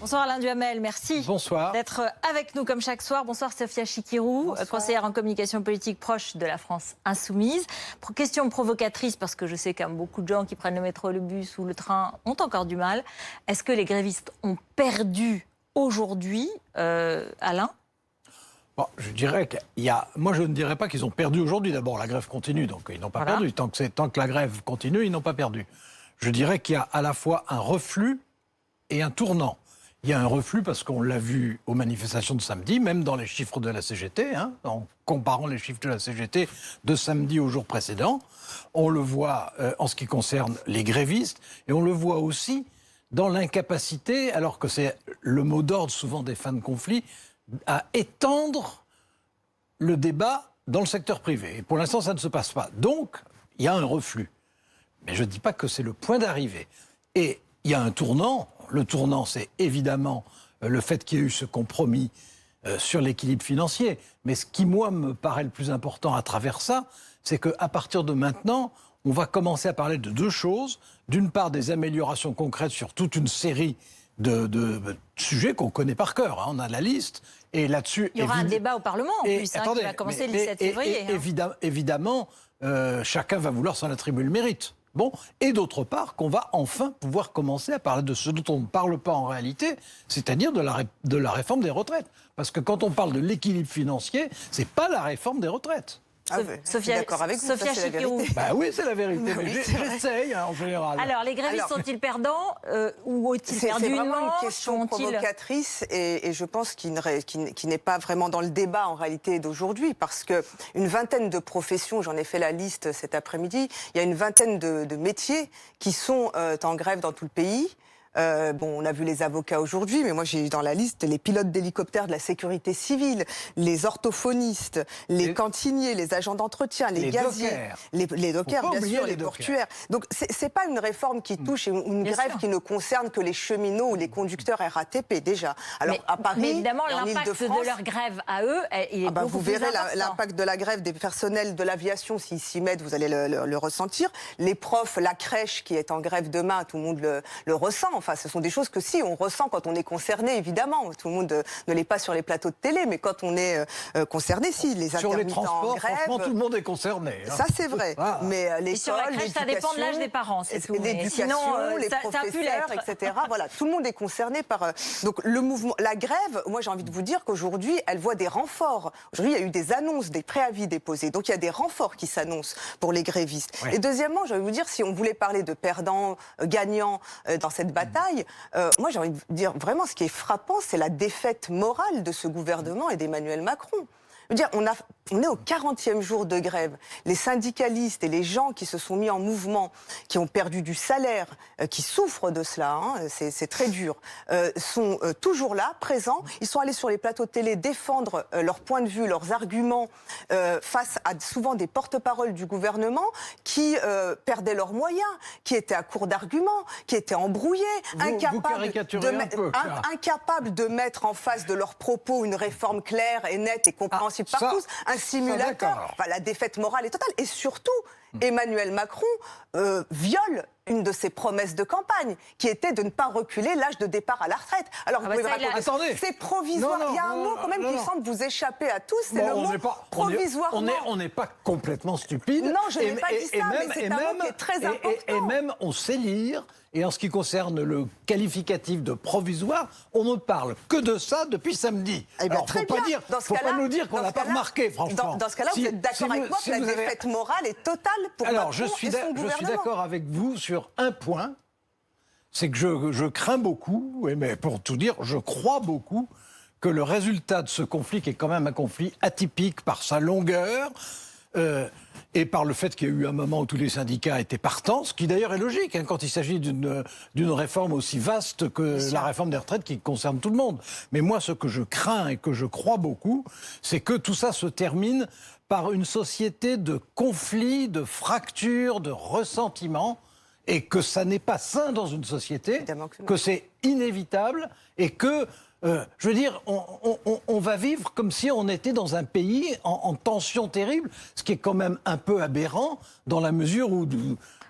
Bonsoir Alain Duhamel, merci d'être avec nous comme chaque soir. Bonsoir Sophia Chikirou, conseillère en communication politique proche de la France Insoumise. Question provocatrice parce que je sais qu'il y a beaucoup de gens qui prennent le métro, le bus ou le train ont encore du mal. Est-ce que les grévistes ont perdu aujourd'hui, Alain ? Bon, je dirais qu'il y a... Moi, je ne dirais pas qu'ils ont perdu aujourd'hui. D'abord, la grève continue, donc ils n'ont pas perdu. Tant que la grève continue, ils n'ont pas perdu. Je dirais qu'il y a à la fois un reflux et un tournant. Il y a un reflux parce qu'on l'a vu aux manifestations de samedi, même dans les chiffres de la CGT, en comparant les chiffres de la CGT de samedi au jour précédent. On le voit en ce qui concerne les grévistes et on le voit aussi dans l'incapacité, alors que c'est le mot d'ordre souvent des fins de conflit, à étendre le débat dans le secteur privé. Et pour l'instant, ça ne se passe pas. Donc, il y a un reflux. Mais je ne dis pas que c'est le point d'arrivée. Et il y a un tournant. Le tournant, c'est évidemment le fait qu'il y ait eu ce compromis sur l'équilibre financier. Mais ce qui, moi, me paraît le plus important à travers ça, c'est qu'à partir de maintenant, on va commencer à parler de deux choses. D'une part, des améliorations concrètes sur toute une série de sujets qu'on connaît par cœur. On a la liste. Et là-dessus, il y aura un débat au Parlement, en plus, qui va commencer le 17 février. Évidemment, chacun va vouloir s'en attribuer le mérite. Bon, et d'autre part, qu'on va enfin pouvoir commencer à parler de ce dont on ne parle pas en réalité, c'est-à-dire de la réforme des retraites. Parce que quand on parle de l'équilibre financier, c'est pas la réforme des retraites. Sophia, d'accord avec vous, Sophia Chikirou. Bah oui, c'est la vérité, mais j'essaye en général. Alors, les grévistes sont-ils perdants ou ont-ils perdu une manche? C'est vraiment une question provocatrice et je pense qui n'est pas vraiment dans le débat en réalité d'aujourd'hui, parce qu'une vingtaine de professions, j'en ai fait la liste cet après-midi, il y a une vingtaine de métiers qui sont en grève dans tout le pays. On a vu les avocats aujourd'hui, mais moi j'ai dans la liste les pilotes d'hélicoptères de la sécurité civile, les orthophonistes, les cantiniers, les agents d'entretien, les gaziers, les dockers, bien sûr, les portuaires. Donc c'est pas une réforme qui touche, une grève qui ne concerne que les cheminots ou les conducteurs RATP déjà. Alors à Paris, mais évidemment, et en l'impact de leur grève à eux, il est beaucoup vous plus verrez important. l'impact de la grève des personnels de l'aviation, s'ils s'y mettent, vous allez le ressentir. Les profs, la crèche qui est en grève demain, tout le monde le ressent. Enfin, ce sont des choses que si on ressent quand on est concerné, évidemment. Tout le monde ne l'est pas sur les plateaux de télé, mais quand on est concerné, si, les sur les intermittents transports, en grève... franchement, tout le monde est concerné. Ça, c'est vrai. Mais l'école, sur la crèche, ça dépend de l'âge des parents, c'est tout. L'éducation, les professeurs, etc. Voilà, tout le monde est concerné par... Donc, le mouvement, la grève, moi, j'ai envie de vous dire qu'aujourd'hui, elle voit des renforts. Aujourd'hui, il y a eu des annonces, des préavis déposés. Donc, il y a des renforts qui s'annoncent pour les grévistes. Ouais. Et deuxièmement, j'ai envie de vous dire, si on voulait parler de perdants, gagnants dans cette bataille, moi, j'ai envie de dire, vraiment, ce qui est frappant, c'est la défaite morale de ce gouvernement et d'Emmanuel Macron. Je veux dire, on est au 40e jour de grève. Les syndicalistes et les gens qui se sont mis en mouvement, qui ont perdu du salaire, qui souffrent de cela, c'est très dur, sont toujours là, présents. Ils sont allés sur les plateaux de télé défendre leur point de vue, leurs arguments face à souvent des porte-paroles du gouvernement qui perdaient leurs moyens, qui étaient à court d'arguments, qui étaient embrouillés, incapables de mettre en face de leurs propos une réforme claire et nette et compréhensible par tous, un simulateur. Enfin, la défaite morale est totale. Et surtout, Emmanuel Macron viole une de ses promesses de campagne, qui était de ne pas reculer l'âge de départ à la retraite. Alors, vous pouvez attendez, c'est provisoire. Il y a un mot quand même qui semble vous échapper à tous, c'est le mot provisoirement. On n'est pas complètement stupide. Non, je n'ai pas dit ça, mais c'est un mot qui est très important. Et même, on sait lire. Et en ce qui concerne le qualificatif de provisoire, on ne parle que de ça depuis samedi. Alors, faut pas nous dire qu'on n'a pas remarqué, franchement. Dans ce cas-là, vous êtes d'accord avec moi que la défaite morale est totale pour Macron et son gouvernement. Je suis d'accord avec vous sur un point, c'est que je crains beaucoup, mais pour tout dire, je crois beaucoup que le résultat de ce conflit, qui est quand même un conflit atypique par sa longueur, et par le fait qu'il y a eu un moment où tous les syndicats étaient partants, ce qui d'ailleurs est logique quand il s'agit d'une réforme aussi vaste que la réforme des retraites qui concerne tout le monde. Mais moi, ce que je crains et que je crois beaucoup, c'est que tout ça se termine par une société de conflits, de fractures, de ressentiments, et que ça n'est pas sain dans une société, que c'est inévitable et que, je veux dire, on va vivre comme si on était dans un pays en tension terrible, ce qui est quand même un peu aberrant dans la mesure où...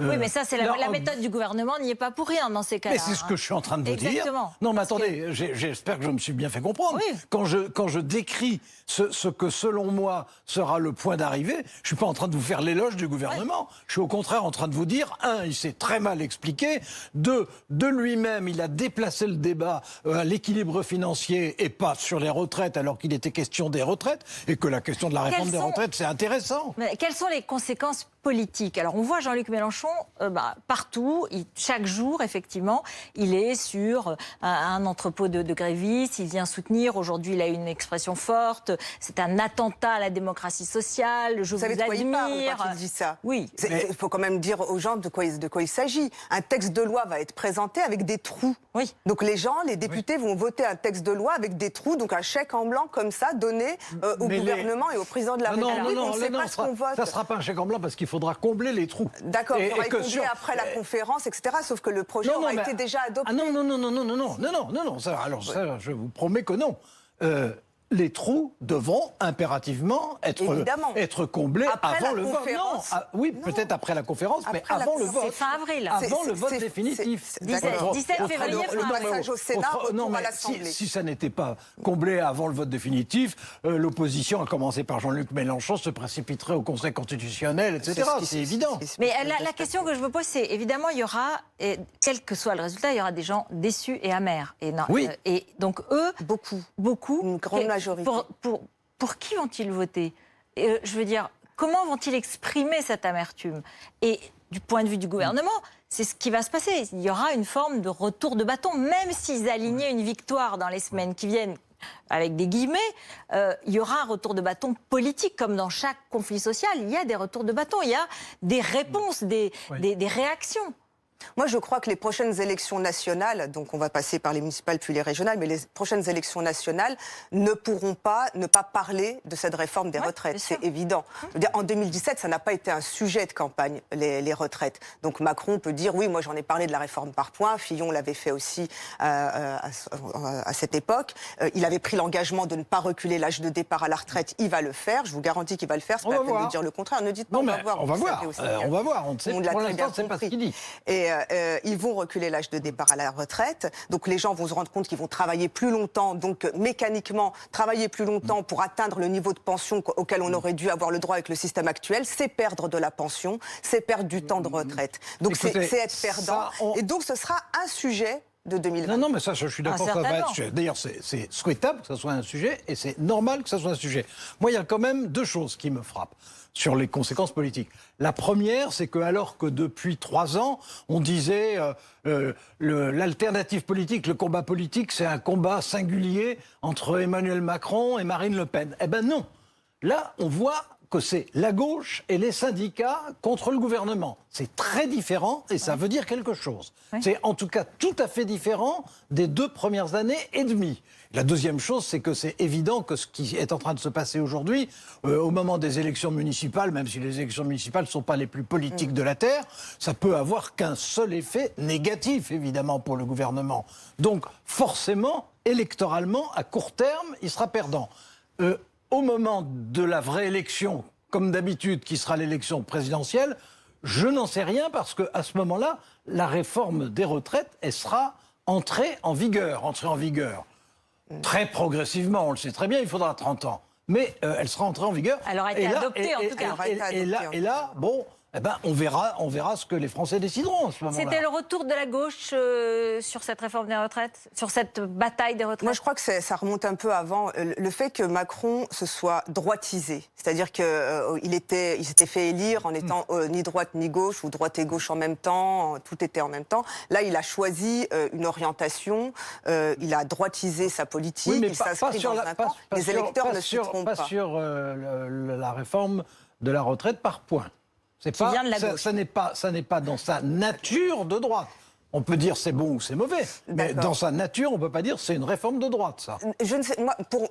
oui, mais ça, c'est la méthode du gouvernement n'y est pas pour rien dans ces cas-là. Mais c'est ce que je suis en train de vous dire. Non, mais attendez, j'espère que je me suis bien fait comprendre. Oui. Quand je décris ce que, selon moi, sera le point d'arrivée, je ne suis pas en train de vous faire l'éloge du gouvernement. Ouais. Je suis au contraire en train de vous dire, un, il s'est très mal expliqué. Deux, de lui-même, il a déplacé le débat à l'équilibre financier et pas sur les retraites, alors qu'il était question des retraites, et que la question de la réforme des retraites, c'est intéressant. Mais quelles sont les conséquences politique. Alors on voit Jean-Luc Mélenchon partout, chaque jour effectivement, il est sur un entrepôt de grévistes, il vient soutenir, aujourd'hui il a une expression forte, c'est un attentat à la démocratie sociale, je vous admire. Vous savez de quoi il parle quand il dit ça? Oui. Il faut quand même dire aux gens de quoi il s'agit. Un texte de loi va être présenté avec des trous. Oui. Donc les gens, les députés vont voter un texte de loi avec des trous, donc un chèque en blanc comme ça donné au gouvernement et au président de la République. Non, on ne sait pas ce qu'on vote. Ça ne sera pas un chèque en blanc parce qu'il faudra combler les trous. D'accord, il faudra combler après la conférence, etc. Sauf que le projet aura été déjà adopté. Ah non, ça, je vous promets que non. Les trous devront impérativement être comblés avant le vote. Oui, peut-être après la conférence, mais avant le vote. C'est fin avril. Avant le vote définitif. 17 février, le passage au Sénat, retour à l'Assemblée. Si ça n'était pas comblé avant le vote définitif, l'opposition, à commencer par Jean-Luc Mélenchon, se précipiterait au Conseil constitutionnel, etc. C'est évident. Mais la question que je me pose, c'est évidemment, il y aura, quel que soit le résultat, il y aura des gens déçus et amers. Et donc eux, beaucoup, une grande majorité. Pour qui vont-ils voter? Je veux dire, comment vont-ils exprimer cette amertume? Et du point de vue du gouvernement, c'est ce qui va se passer. Il y aura une forme de retour de bâton, même s'ils alignaient une victoire dans les semaines qui viennent, avec des guillemets, il y aura un retour de bâton politique. Comme dans chaque conflit social, il y a des retours de bâton, il y a des réponses, des réactions. Moi, je crois que les prochaines élections nationales, donc on va passer par les municipales puis les régionales, mais les prochaines élections nationales ne pourront pas ne pas parler de cette réforme des retraites. C'est évident. Je veux dire, en 2017, ça n'a pas été un sujet de campagne, les retraites. Donc Macron peut dire, oui, moi j'en ai parlé de la réforme par points. Fillon l'avait fait aussi à cette époque. Il avait pris l'engagement de ne pas reculer l'âge de départ à la retraite. Il va le faire. Je vous garantis qu'il va le faire. C'est pas la peine de dire le contraire. Ne dites pas, on va voir. On va voir. On ne sait pour l'instant, c'est pas ce qu'il dit. Et ils vont reculer l'âge de départ à la retraite. Donc les gens vont se rendre compte qu'ils vont travailler plus longtemps. Donc mécaniquement, travailler plus longtemps pour atteindre le niveau de pension auquel on aurait dû avoir le droit avec le système actuel, c'est perdre de la pension, c'est perdre du temps de retraite. Donc c'est être perdant. Et donc ce sera un sujet de 2020. Non, mais ça, je suis d'accord. D'ailleurs, c'est souhaitable que ce soit un sujet et c'est normal que ce soit un sujet. Moi, il y a quand même deux choses qui me frappent sur les conséquences politiques. La première, c'est que alors que depuis 3 ans, on disait l'alternative politique, le combat politique, c'est un combat singulier entre Emmanuel Macron et Marine Le Pen. Eh ben non. Là, on voit que c'est la gauche et les syndicats contre le gouvernement. C'est très différent et ça veut dire quelque chose. C'est en tout cas tout à fait différent des 2 premières années et demie. La deuxième chose, c'est que c'est évident que ce qui est en train de se passer aujourd'hui, au moment des élections municipales, même si les élections municipales ne sont pas les plus politiques de la Terre, ça peut avoir qu'un seul effet négatif, évidemment, pour le gouvernement. Donc, forcément, électoralement, à court terme, il sera perdant. Au moment de la vraie élection, comme d'habitude, qui sera l'élection présidentielle, je n'en sais rien parce qu'à ce moment-là, la réforme des retraites, elle sera entrée en vigueur. Très progressivement, on le sait très bien, il faudra 30 ans. Mais elle sera entrée en vigueur. Elle aura été adoptée, en tout cas. Et là, bon... Eh ben, on verra ce que les Français décideront à ce moment-là. C'était le retour de la gauche sur cette réforme des retraites, sur cette bataille des retraites? Moi, je crois que ça remonte un peu avant. Le fait que Macron se soit droitisé, c'est-à-dire qu'il s'était fait élire en étant ni droite ni gauche, ou droite et gauche en même temps, tout était en même temps. Là, il a choisi une orientation, il a droitisé sa politique, il s'inscrit dans un camp. Les électeurs ne se trompent pas. Pas sur la réforme de la retraite par points. Ça n'est pas dans sa nature de droite. On peut dire c'est bon ou c'est mauvais, mais dans sa nature, on ne peut pas dire c'est une réforme de droite, ça. Je ne sais,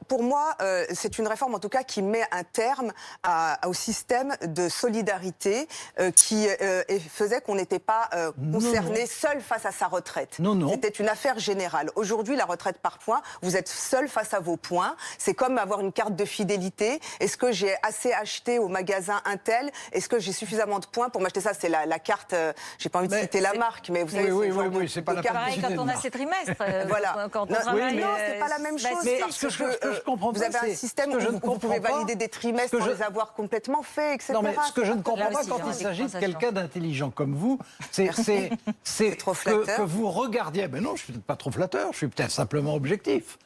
pour moi, c'est une réforme en tout cas qui met un terme au système de solidarité qui faisait qu'on n'était pas concerné seul face à sa retraite. Non. C'était une affaire générale. Aujourd'hui, la retraite par points, vous êtes seul face à vos points. C'est comme avoir une carte de fidélité. Est-ce que j'ai assez acheté au magasin Intel? Est-ce que j'ai suffisamment de points pour m'acheter ça? C'est la carte, j'ai pas envie de citer la marque, mais vous savez, oui, c'est pas la pareil quand on a ses trimestres. Voilà. Quand on travaille, non, c'est pas la même chose. Mais ce que je comprends pas, vous avez un système où vous pouvez valider des trimestres sans les avoir complètement faits, etc. Non, mais ce que je ne comprends pas quand il s'agit de quelqu'un d'intelligent comme vous, c'est que vous regardiez. Ben non, je suis peut-être pas trop flatteur, je suis peut-être simplement objectif.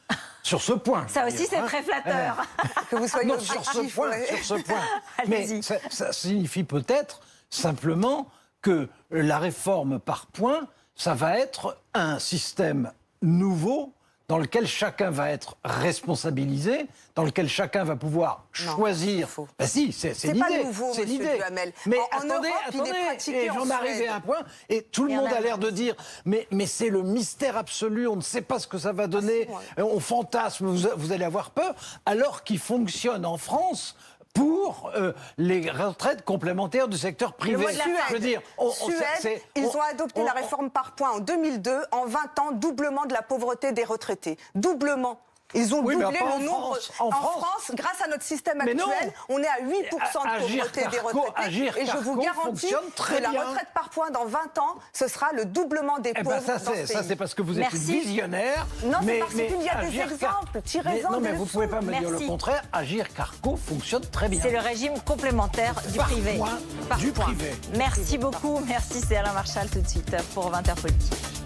Sur ce point. Ça aussi, c'est très flatteur. Que vous soyez sur ce point. Mais ça signifie peut-être simplement que la réforme par points, ça va être un système nouveau dans lequel chacun va être responsabilisé, dans lequel chacun va pouvoir choisir. Ben si, c'est l'idée. C'est pas nouveau, c'est l'idée. Mais attendez, et j'en arrivais à un point, et tout le monde a l'air de dire, mais c'est le mystère absolu, on ne sait pas ce que ça va donner, on fantasme, vous allez avoir peur, alors qu'il fonctionne en France pour les retraites complémentaires du secteur privé. Je veux dire, Suède, ils ont adopté la réforme par points en 2002. En 20 ans, doublement de la pauvreté des retraités. Doublement. Ils ont doublé le nombre. En France, grâce à notre système actuel, on est à 8% de pauvreté des retraités. Et je vous garantis que la retraite par points dans 20 ans, ce sera le doublement des pauvres dans ce pays. Ça, c'est parce que vous êtes une visionnaire. Non, c'est parce qu'il y a des exemples. Tirez-en des leçons. Non, mais vous ne pouvez pas me dire le contraire. Agir Carco fonctionne très bien. C'est le régime complémentaire du privé. Du privé. Merci beaucoup. Merci, c'est Alain Marchal tout de suite pour 20h Politique.